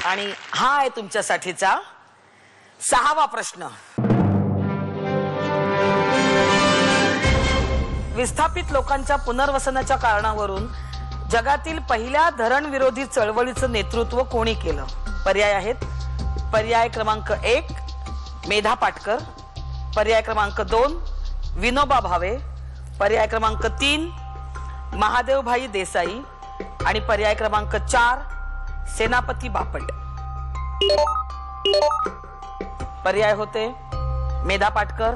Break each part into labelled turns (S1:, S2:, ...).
S1: आणि हा आहे तुमच्यासाठीचा 6वा प्रश्न। विस्थापित लोकांच्या पुनर्वसनाच्या कारणावरून जगातील पहिल्या धरण विरोधी चळवळीचं नेतृत्व कोणी केलं? पर्याय आहेत। पर्याय क्रमांक 1 मेधा पाटकर, पर्याय क्रमांक 2 विनोबा भावे, पर्याय क्रमांक 3 महादेवभाई देसाई आणि पर्याय क्रमांक 4 सेनापती बापट। पर्याय होते मेधा पाटकर,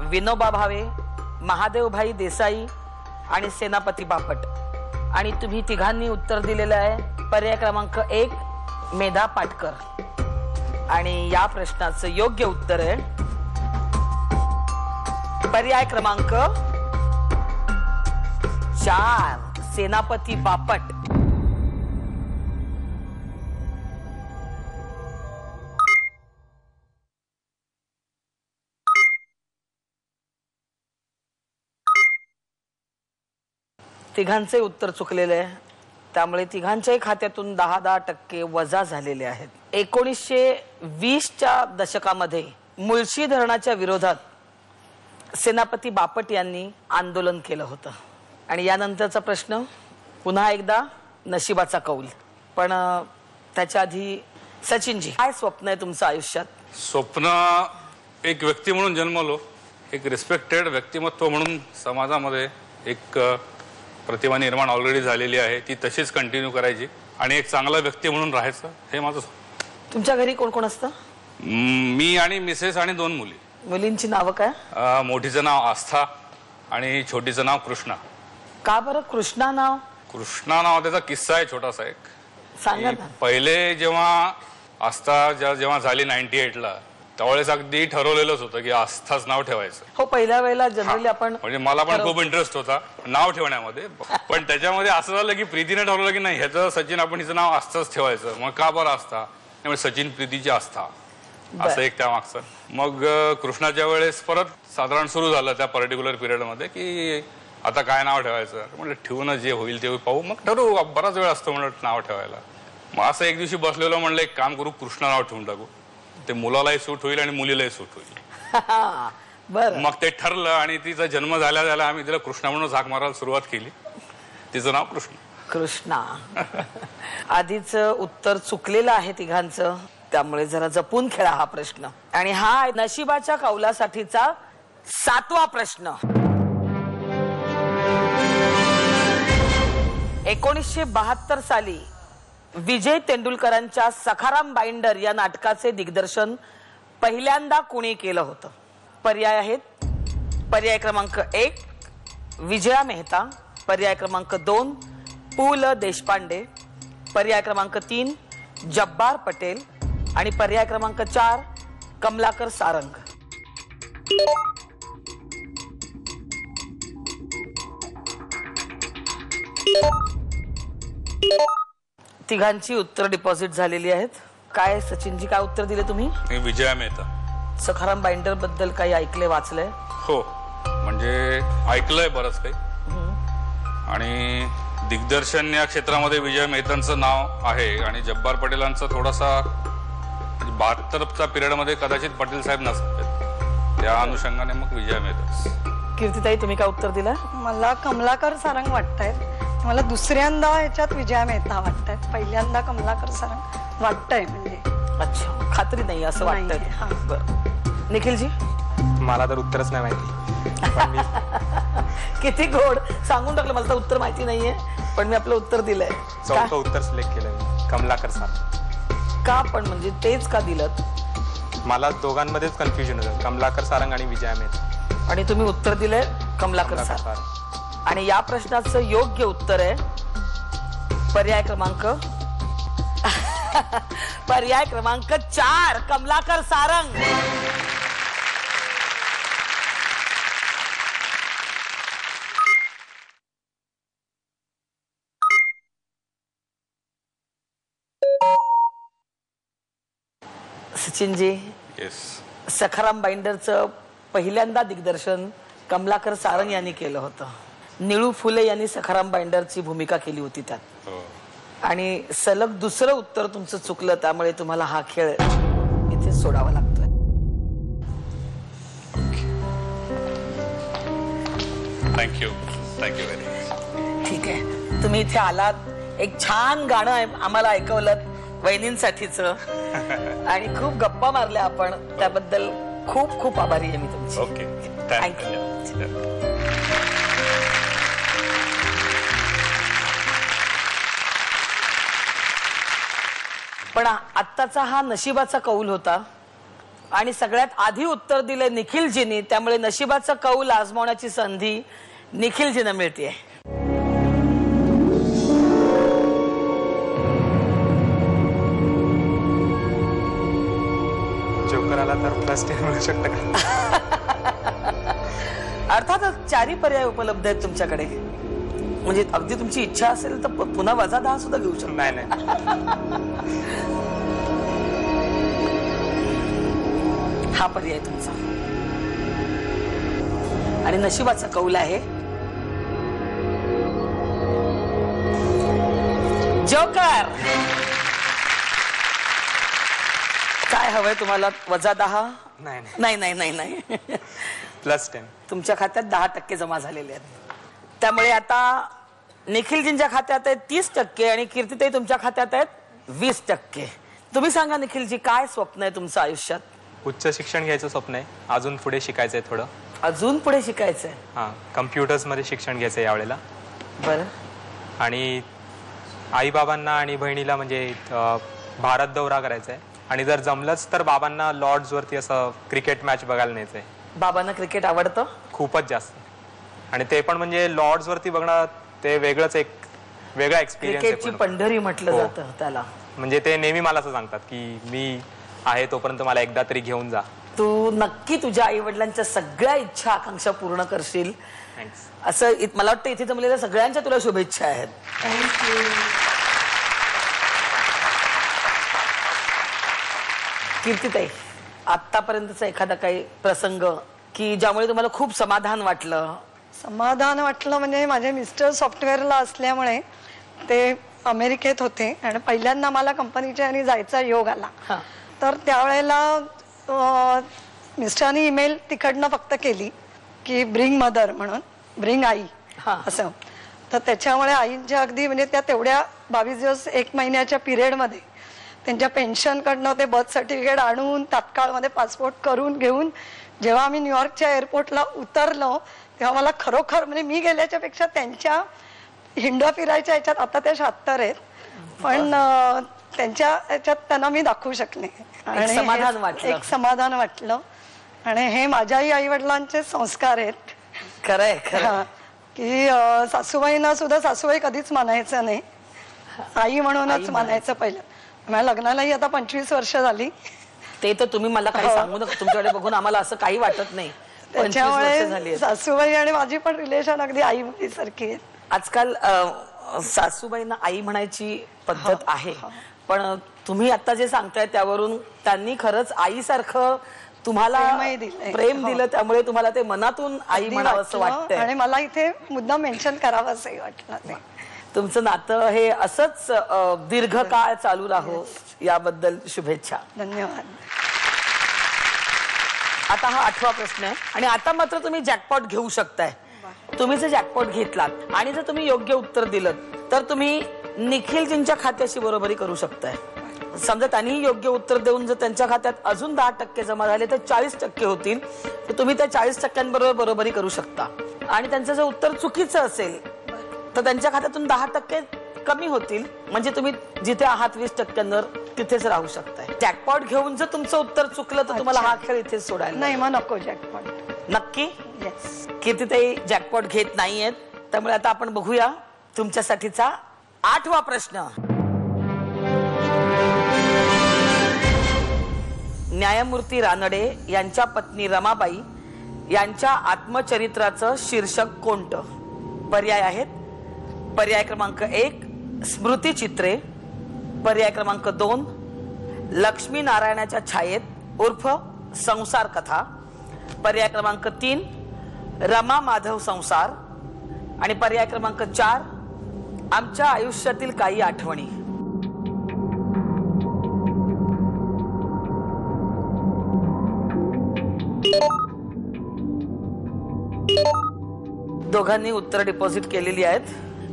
S1: विनोबा भावे, महादेवभाई देसाई आणि सेनापती बापट। आणि तुम्ही तिघांनी उत्तर दिलेलं आहे पर्याय क्रमांक 1 मेधा पाटकर। आणि या प्रश्नाचं योग्य उत्तर आहे पर्याय क्रमांक 4 सेनापती बापट। तिघांचे उत्तर चुकलेले आहे, त्यामुळे तिघांच्याही खात्यातून 10% वजा झालेले आहेत। 1920च्या दशकामध्ये मुळशी धरणाच्या विरोधात सेनापती बापट यांनी आंदोलन केलं होतं। आणि यानंतरचा प्रश्न पुन्हा एकदा नशिबाचा कौल, पण त्याच्या आधी सचिनजी काय स्वप्न आहे तुमचं आयुष्यात?
S2: स्वप्न एक व्यक्ती म्हणून जन्मलो, एक रिस्पेक्टेड व्यक्तिमत्व म्हणून समाजामध्ये एक प्रतिमा निर्माण ऑलरेडी झालेली आहे, ती तशीच कंटिन्यू करायची आणि एक चांगला व्यक्ती म्हणून राहायचं, हे माझं स्वप्न।
S1: तुमच्या घरी कोण कोण असतं?
S2: मी आणि मिसेस आणि 2 मुली।
S1: मुलींची नावं काय?
S2: मोठीचं नाव आस्था आणि छोटीचं नाव कृष्णा।
S1: का बरं कृष्णा नाव?
S2: कृष्णा नाव त्याचा किस्सा आहे छोटासा एक।
S1: सांगा ना।
S2: पहिले जेव्हा आस्था जेव्हा झाली 98ला, त्यावेळेस अगदी ठरवलेलंच होतं की आस्थाच नाव ठेवायचं।
S1: हो, पहिल्या वेळेला जनरली आपण
S2: म्हणजे मला पण खूप इंटरेस्ट होता नाव ठेवण्यामध्ये, पण त्याच्यामध्ये असं झालं की प्रीतीने ठरवलं की नाही ह्याचं सचिन आपण हिचं नाव आस्थाच ठेवायचं। मग का बरं आस्था? त्यामुळे सचिन प्रीतीची आस्था असं एक त्या मागचं। मग कृष्णाच्या वेळेस परत साधारण सुरू झालं त्या पर्टिक्युलर पिरियडमध्ये की आता काय नाव ठेवायचं? म्हणजे ठेवू ना, जे होईल ते पाहू, मग ठरवू, बराच वेळ असतो म्हणलं नाव ठेवायला। मग असं एक दिवशी बसलेलो, म्हणलं एक काम करू, कृष्णा नाव ठेवून टाकू, ते मुलालाही सूट होईल आणि मुलीलाही सूट होईल।
S1: बरं,
S2: मग ते ठरलं आणि तिचा जन्म झाल्या झाल्या आम्ही तिला कृष्णा म्हणून झाक मारायला सुरुवात केली। तिचं नाव
S1: कृष्णा। आधीच उत्तर चुकलेलं आहे तिघांचं, त्यामुळे जरा जपून खेळा हा प्रश्न। आणि हा नशिबाच्या कौलासाठीचा 7वा प्रश्न। 1972 साली विजय तेंडुलकरांच्या सखाराम बाइंडर या नाटकाचे दिग्दर्शन पहिल्यांदा कोणी केलं होतं? पर्याय आहेत। पर्याय क्रमांक 1 विजया मेहता, पर्याय क्रमांक 2 पु ल देशपांडे, पर्याय क्रमांक 3 जब्बार पटेल आणि पर्याय क्रमांक 4 कमलाकर सारंग। तिघांची उत्तर डिपॉझिट झालेली आहेत। काय सचिनजी काय उत्तर दिले तुम्ही?
S2: विजया मेहता।
S1: सखाराम बाइंडर बद्दल काही ऐकले वाचलंय?
S2: हो, म्हणजे ऐकलंय बरंच काही। आणि दिग्दर्शन या क्षेत्रामध्ये विजय मेहतांचं नाव आहे आणि जब्बार पटेलांचं थोडासा 72च्या पिरियडमध्ये कदाचित पटेल साहेब नसतात, त्या अनुषंगाने मग विजय मेहता।
S1: कीर्तिताई तुम्ही काय उत्तर दिलं?
S3: मला कमलाकर सारंग वाटतायत। मला दुसऱ्यांदा ह्याच्यात विजया मेहता वाटतायत, पहिल्यांदा कमलाकर सारंग वाटतंय। म्हणजे
S1: अच्छा, खात्री नाही असं वाटतंय। बरं, निखिलजी?
S4: मला तर उत्तरच नाही माहिती।
S1: किती गोड सांगून टाकलं, मला तर उत्तर माहिती नाहीये, पण मी आपलं उत्तर दिलंय।
S4: चौथं उत्तर सिलेक्ट केलंय, कमलाकर सारंग।
S1: का पण म्हणजे तेच का दिलं?
S4: मला दोघांमध्येच कन्फ्युजन होतं, कमलाकर सारंग आणि विजया मेहता।
S1: आणि तुम्ही उत्तर दिलंय कमलाकर सारंग। आणि या प्रश्नाचं योग्य उत्तर आहे पर्याय क्रमांक 4 कमलाकर सारंग। सचिनजी, सखाराम बाइंडरचं पहिल्यांदा दिग्दर्शन कमलाकर सारंग यांनी केलं होतं। निळू फुले यांनी सखाराम बाइंडरची भूमिका केली होती त्यात। आणि सलग दुसरं उत्तर तुमचं चुकलं, त्यामुळे तुम्हाला हा खेळ इथे सोडावा लागतोय.
S2: Thank you very much.
S1: ठीक आहे, तुम्ही इथे आलात, एक छान गाणं आम्हाला ऐकवलं वहिनींसाठीच आणि खूप गप्पा मारल्या आपण, त्याबद्दल खूप खूप आभारी आहे मी तुमची.
S2: Okay,
S1: thank you. पण आत्ताचा हा नशिबाचा कौल होता आणि सगळ्यात आधी उत्तर दिले निखिलजींनी, त्यामुळे नशिबाचा कौल आजमावण्याची संधी निखिलजींना मिळते.
S4: जोकर आला तर +10 मिळू शकतं का?
S1: अर्थातच 4 पर्याय उपलब्ध आहेत तुमच्याकडे, म्हणजे अगदी तुमची इच्छा असेल तर पुन्हा -10 सुद्धा घेऊ शकतो.
S4: नाही.
S1: हा पर्याय तुमचा आणि नशिबाचा कौल आहे जोकर. काय हवंय तुम्हाला? -10? नाही.
S4: +10.
S1: तुमच्या खात्यात 10% जमा झालेले आहेत, त्यामुळे आता निखिलजींच्या खात्यात आहेत 30% आणि कीर्तिताई तुमच्या खात्यात आहेत 20%. तुम्ही सांगा निखिलजी, काय स्वप्न आहे तुमचं आयुष्यात?
S4: उच्च शिक्षण घ्यायचं स्वप्न आहे. अजून पुढे शिकायचंय थोडं.
S1: अजून पुढे शिकायचंय?
S4: हां, कम्प्युटर्समध्ये शिक्षण घ्यायचं यावेळेला.
S1: बरं.
S4: आणि आईबाबांना आणि बहिणीला म्हणजे भारत दौरा करायचा आहे आणि जर जमलंच तर बाबांना लॉर्ड्सवरती असं क्रिकेट मॅच बघायला न्यायचं आहे.
S1: बाबांना क्रिकेट आवडतं?
S4: खूपच जास्त. आणि ते पण म्हणजे लॉर्ड्सवरती बघणं ते वेगळंच, एक वेगळा एक्सपिरियन्स आहे.
S1: क्रिकेटची पंढरी म्हटलं जातं त्याला.
S4: म्हणजे ते नेहमी मला असं सांगतात की मी आहे तोपर्यंत मला एकदा तरी घेऊन जा.
S1: तू नक्की तुझ्या आई वडिलांच्या सगळ्या इच्छा आकांक्षा पूर्ण करशील
S4: थँक्स.
S1: असं मला वाटतं. इथे जमलेल्या सगळ्यांच्या तुला शुभेच्छा आहेत. कीर्तिताई, आतापर्यंतचा एखादा काही प्रसंग की ज्यामुळे तुम्हाला खूप समाधान वाटलं?
S3: समाधान वाटलं म्हणजे माझे मिस्टर सॉफ्टवेअरला असल्यामुळे ते अमेरिकेत होते आणि पहिल्यांदा मला कंपनीच्या आणि जायचा योग आला. तर त्यावेळेला मिस्टरांनी ईमेल तिकडनं फक्त केली की ब्रिंग मदर म्हणून, ब्रिंग आई असं. तर त्याच्यामुळे आईंच्या अगदी म्हणजे त्या तेवढ्या 22 दिवस 1 महिन्याच्या पिरियडमध्ये त्यांच्या पेन्शनकडनं ते बर्थ सर्टिफिकेट आणून तात्काळमध्ये पासपोर्ट करून घेऊन जेव्हा आम्ही न्यूयॉर्कच्या एअरपोर्टला उतरलो तेव्हा मला खरोखर म्हणजे मी गेल्याच्या पेक्षा त्यांच्या हिंडा फिरायच्या ह्याच्यात, आता त्या 76 आहेत, पण त्यांच्या ह्याच्यात त्यांना मी दाखवू शकले आणि
S1: समाधान वाटलं.
S3: एक समाधान वाटलं. आणि हे माझ्याही आई वडिलांचे संस्कार आहेत.
S1: खरंय
S3: की सासूबाईंना सुद्धा सासूबाई कधीच मानायचं नाही, आई म्हणूनच मानायचं पहिलं. माझ्या लग्नालाही आता 25 वर्ष झाली.
S1: ते तर तुम्ही मला काही सांगू नका, तुमच्याकडे बघून आम्हाला असं काही वाटत नाही. 25 वर्ष झाली.
S3: सासूबाई आणि माझी पण रिलेशन अगदी आई मुलीसारखी आहे.
S1: आजकाल सासूबाईंना आई म्हणायची पद्धत आहे, पण तुम्ही आता जे सांगताय त्यावरून त्यांनी खरंच आईसारखं तुम्हाला प्रेम दिलं, त्यामुळे तुम्हाला ते मनातून आई म्हणावं असं वाटतंय.
S3: आणि मला इथे मुद्दाम मेन्शन करावं असंही वाटलं.
S1: तुमचं नातं हे असंच दीर्घकाळ चालू राहो, याबद्दल शुभेच्छा.
S3: धन्यवाद.
S1: आता हा 8वा प्रश्न आहे आणि आता मात्र तुम्ही जॅकपॉट घेऊ शकताय. तुम्ही जर जॅकपॉट घेतलात आणि जर तुम्ही योग्य उत्तर दिलं तर तुम्ही निखिलजींच्या खात्याशी बरोबरी करू शकताय. समजा त्यांनी योग्य उत्तर देऊन जर त्यांच्या खात्यात अजून 10% जमा झाले तर 40% होतील. तर तुम्ही त्या 40% बरोबरी करू शकता. आणि त्यांचं जर उत्तर चुकीचं असेल तर त्यांच्या खात्यातून 10% कमी होतील, म्हणजे तुम्ही जिथे आहात 20%वर तिथेच राहू शकताय. जॅकपॉट घेऊन जर तुमचं उत्तर चुकलं तर तुम्हाला हा खेळ इथेच सोडायला
S3: नाही. मग नको जॅकपॉट.
S1: नक्की?
S3: येस.
S1: कीर्तिताई जॅकपॉट घेत नाहीयेत, त्यामुळे आता आपण बघूया तुमच्यासाठीचा 8वा प्रश्न. न्यायमूर्ती रानडे यांच्या पत्नी रमाबाई यांच्या आत्मचरित्राचं शीर्षक कोणतं? पर्याय आहेत. पर्याय क्रमांक 1 स्मृतिचित्रे, पर्याय क्रमांक 2 लक्ष्मी नारायणाच्या छायेत उर्फ संसार कथा, पर्याय क्रमांक 3 रमा माधव संसार आणि पर्याय क्रमांक 4 आमच्या आयुष्यातील काही आठवणी. दोघांनी उत्तर डिपॉझिट केलेली आहेत.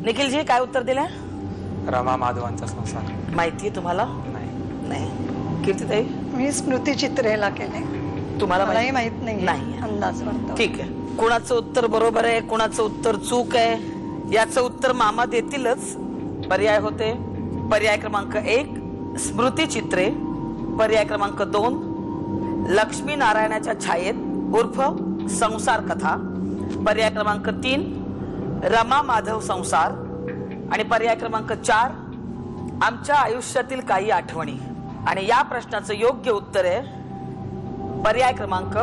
S1: निखिलजी काय उत्तर दिलंय?
S4: रमा माधवांचा संसार.
S1: माहितीये तुम्हाला? नाही. कीर्तीताई?
S3: मी स्मृती चित्रेला केले.
S1: तुम्हाला
S3: मलाही माहित नाही.
S1: नाही.
S3: अंदाज वाटतो.
S1: ठीक आहे. कुणाचं उत्तर बरोबर आहे, कुणाचं उत्तर चूक आहे, याचं उत्तर मामा देतीलच. पर्याय होते पर्याय क्रमांक 1 स्मृती चित्रे, पर्याय क्रमांक 2 लक्ष्मी नारायणाच्या छायेत उर्फ संसार कथा, पर्याय क्रमांक 3 रमा माधव संसार आणि पर्याय क्रमांक 4 आमच्या आयुष्यातील काही आठवणी. आणि या प्रश्नाचं योग्य उत्तर आहे पर्याय क्रमांक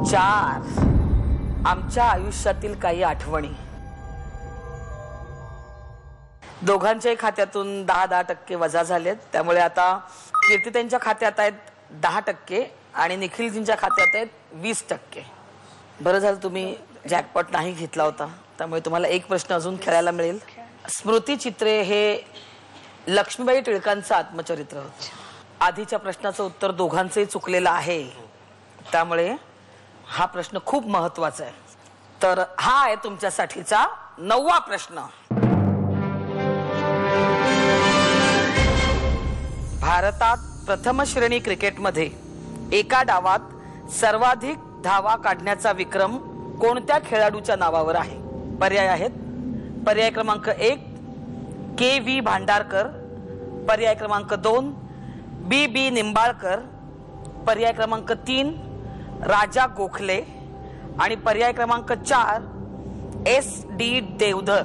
S1: 4 आमच्या आयुष्यातील काही आठवणी. दोघांच्याही खात्यातून 10% वजा झालेत. त्यामुळे आता कीर्तिताईंच्या खात्यात आहेत 10% आणि निखिलजींच्या खात्यात आहेत 20%. बरं झालं तुम्ही जॅकपॉट नाही घेतला होता, त्यामुळे तुम्हाला एक प्रश्न अजून खेळायला मिळेल. स्मृती चित्रे हे लक्ष्मीबाई टिळकांचं आत्मचरित्र होतं. आधीच्या प्रश्नाचं उत्तर दोघांचंही चुकलेलं आहे, त्यामुळे हा प्रश्न खूप महत्वाचा आहे. तर हा आहे तुमच्यासाठीचा 9वा प्रश्न. भारतात प्रथम श्रेणी क्रिकेटमध्ये एका डावात सर्वाधिक धावा काढण्याचा विक्रम कोणत्या खेळाडूच्या नावावर आहे? पर्याय आहेत पर्याय क्रमांक 1 के.व्ही. भांडारकर, पर्याय क्रमांक 2 बी. निंबाळकर, पर्याय क्रमांक 3 राजा गोखले आणि पर्याय क्रमांक 4 S.D. देवधर.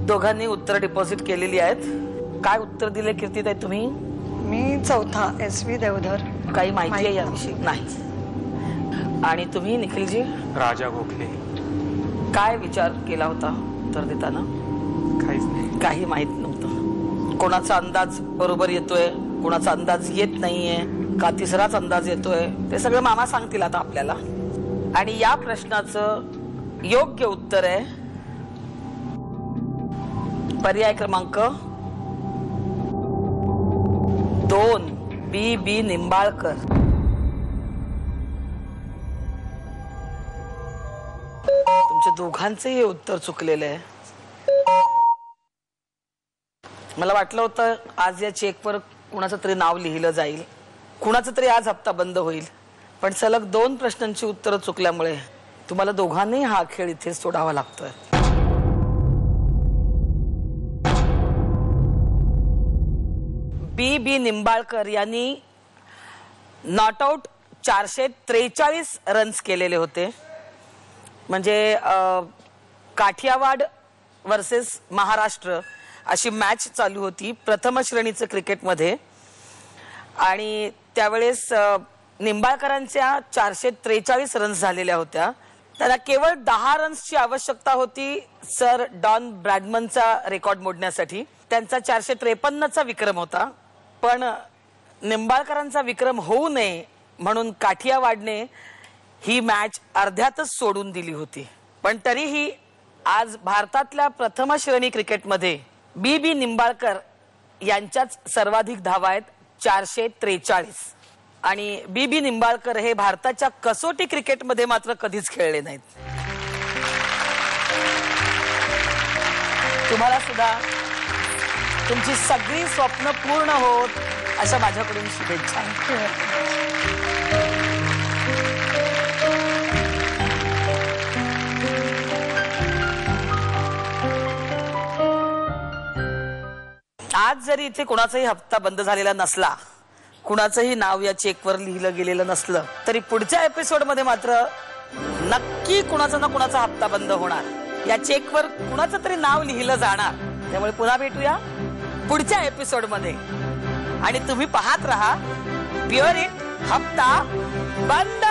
S1: दोघांनी उत्तर डिपॉझिट केलेली आहेत. काय उत्तर दिले कीर्तिताई तुम्ही?
S3: मी चौथा S.V. देवधर.
S1: काही माहिती आहे याविषयी? नाही. आणि तुम्ही निखिलजी?
S4: राजा गोखले.
S1: काय विचार केला होता उत्तर देताना?
S4: काहीच नाही.
S1: काही माहित नव्हतं. कोणाचा अंदाज बरोबर येतोय, कोणाचा अंदाज येत नाहीये, का तिसराच अंदाज येतोय, ते सगळं मामा सांगतील आता आपल्याला. आणि या प्रश्नाचं योग्य उत्तर आहे पर्याय क्रमांक 2 बी. निंबाळकर. तुमच्या दोघांचंही उत्तर चुकलेलं आहे. मला वाटलं होतं आज या चेकवर कुणाचं तरी नाव लिहिलं जाईल, कुणाचं तरी आज हप्ता बंद होईल, पण सलग 2 प्रश्नांची उत्तरं चुकल्यामुळे तुम्हाला दोघांनी हा खेळ इथे सोडावा लागतोय. बी. निंबाळकर यांनी नॉट आउट 443 रन्स केलेले होते. म्हणजे काठियावाड वर्सेस महाराष्ट्र अशी मॅच चालू होती प्रथम श्रेणीचं क्रिकेटमध्ये. आणि त्यावेळेस निंबाळकरांच्या 443 रन्स झालेल्या होत्या. त्याला केवळ 10 रन्सची आवश्यकता होती सर डॉन ब्रॅडमनचा रेकॉर्ड मोडण्यासाठी. त्यांचा 453चा विक्रम होता, पण निंबाळकरांचा विक्रम होऊ नये म्हणून काठियावाडने ही मॅच अर्ध्यातच सोडून दिली होती. पण तरीही आज भारतातल्या प्रथम श्रेणी क्रिकेटमध्ये बी. निंबाळकर यांच्याच सर्वाधिक धावा आहेत 443. आणि बी. निंबाळकर हे भारताच्या कसोटी क्रिकेटमध्ये मात्र कधीच खेळले नाहीत. तुम्हाला सुद्धा तुमची सगळी स्वप्न पूर्ण होत अशा माझ्याकडून शुभेच्छा. आज जरी इथे कोणाचाही हप्ता बंद झालेला नसला, कुणाचंही नाव या चेकवर लिहिलं गेलेलं नसलं, तरी पुढच्या एपिसोडमध्ये मात्र नक्की कुणाचा ना कुणाचा हप्ता बंद होणार. या चेकवर कुणाचं तरी नाव लिहिलं जाणार. त्यामुळे पुन्हा भेटूया पुढच्या एपिसोडमध्ये. आणि तुम्ही पाहत राहा प्युअर इट हप्ता बंद.